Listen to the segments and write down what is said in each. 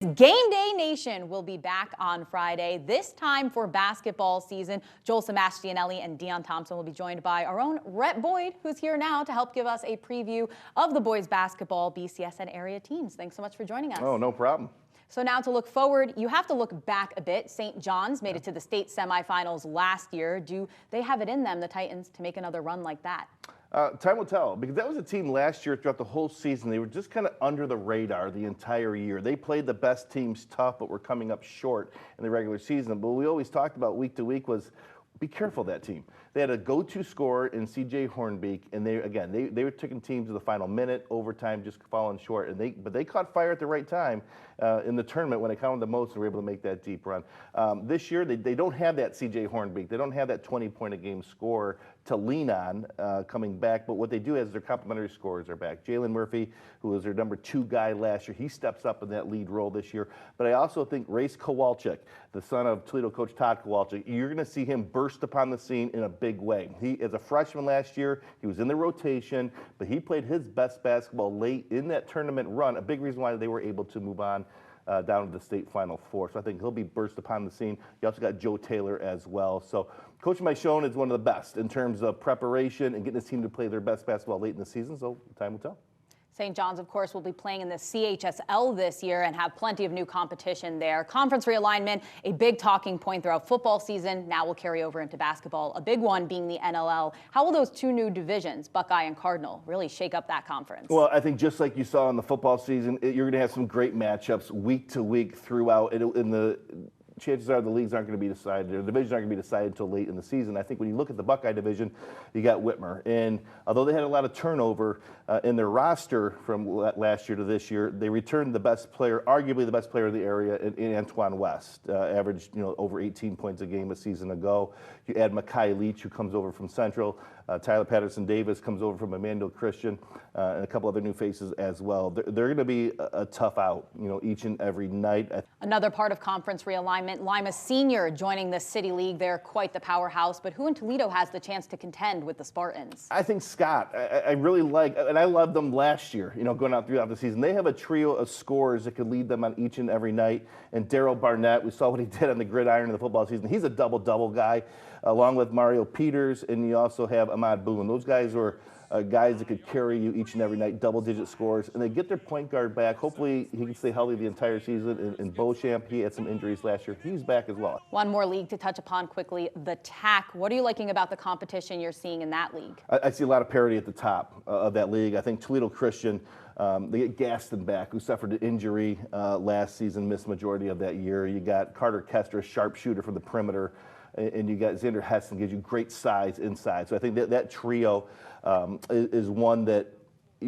Game Day Nation will be back on Friday, this time for basketball season. Joel Sebastianelli and Dion Thompson will be joined by our own Rhett Boyd, who's here now to help give us a preview of the boys basketball BCSN area teams. Thanks so much for joining us. Oh, no problem. So now to look forward, you have to look back a bit. St. John's made it to the state semifinals last year. Do they have it in them, the Titans, to make another run like that? Time will tell, because that was a team last year throughout the whole season. They were just kind of under the radar the entire year. They played the best teams tough, but were coming up short in the regular season. But what we always talked about week to week was be careful of that team. They had a go-to scorer in C.J. Hornbeek, and they were taking teams to the final minute, overtime, just falling short. But they caught fire at the right time in the tournament when it counted the most, and were able to make that deep run. This year, they don't have that C.J. Hornbeek. They don't have that 20-point-a-game scorer to lean on coming back. But what they do is their complementary scorers are back. Jalen Murphy, who was their number 2 guy last year, he steps up in that lead role this year. But I also think Race Kowalczyk, the son of Toledo coach Todd Kowalczyk, you're going to see him burst upon the scene in a big way. He, as a freshman last year, he was in the rotation, but he played his best basketball late in that tournament run. A big reason why they were able to move on down to the state Final Four. So I think he'll be burst upon the scene. You also got Joe Taylor as well. So Coach Michonne is one of the best in terms of preparation and getting his team to play their best basketball late in the season. So time will tell. St. John's, of course, will be playing in the CHSL this year and have plenty of new competition there. Conference realignment, a big talking point throughout football season, now will carry over into basketball, a big one being the NLL. How will those two new divisions, Buckeye and Cardinal, really shake up that conference? Well, I think just like you saw in the football season, you're going to have some great matchups week to week throughout. Chances are the leagues aren't going to be decided, or the divisions aren't going to be decided until late in the season. I think when you look at the Buckeye division, you got Whitmer. And although they had a lot of turnover in their roster from last year to this year, they returned the best player, arguably the best player of the area, in Antoine West. Averaged over 18 points a game a season ago. You add Makai Leach, who comes over from Central. Tyler Patterson Davis comes over from Emmanuel Christian, and a couple other new faces as well. They're going to be a tough out, each and every night. Another part of conference realignment, Lima Senior joining the City League. They're quite the powerhouse, but who in Toledo has the chance to contend with the Spartans? I think Scott. I really like, and I loved them last year, going out throughout the season. They have a trio of scorers that could lead them on each and every night. And Daryl Barnett, we saw what he did on the gridiron in the football season. He's a double-double guy, along with Mario Peters, and you also have Ahmad Boone. Those guys were guys that could carry you each and every night, double-digit scores, and they get their point guard back. Hopefully, he can stay healthy the entire season. And Beauchamp, he had some injuries last year. He's back as well. One more league to touch upon quickly, the TAC. What are you liking about the competition you're seeing in that league? I see a lot of parity at the top of that league. I think Toledo Christian, they get Gaston back, who suffered an injury last season, missed majority of that year. You got Carter Kester, a sharpshooter from the perimeter. And you got Xander Heston, gives you great size inside. So I think that trio is one that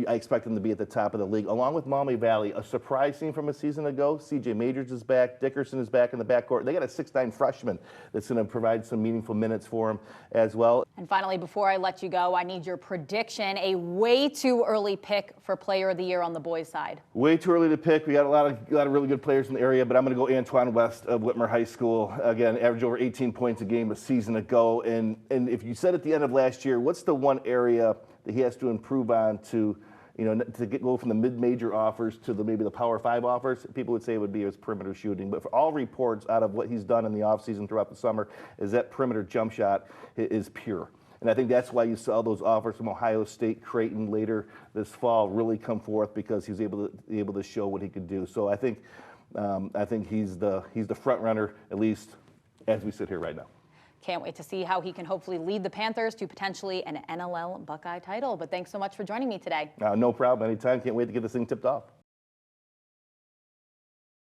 I expect them to be at the top of the league, along with Maumee Valley. A surprise team from a season ago. C.J. Majors is back. Dickerson is back in the backcourt. They got a 6'9" freshman that's going to provide some meaningful minutes for them as well. And finally, before I let you go, I need your prediction. A way too early pick for Player of the Year on the boys' side. Way too early to pick. We got a lot of really good players in the area, but I'm going to go Antoine West of Whitmer High School. Again, averaged over 18 points a game a season ago. And if you said at the end of last year, what's the one area that he has to improve on to go from the mid-major offers to maybe the Power 5 offers, people would say it would be his perimeter shooting. But for all reports out of what he's done in the offseason throughout the summer is that perimeter jump shot is pure. And I think that's why you saw those offers from Ohio State, Creighton later this fall really come forth, because he's able to show what he could do. So I think he's the front runner, at least as we sit here right now. Can't wait to see how he can hopefully lead the Panthers to potentially an NLL Buckeye title. But thanks so much for joining me today. No problem. Anytime. Can't wait to get this thing tipped off.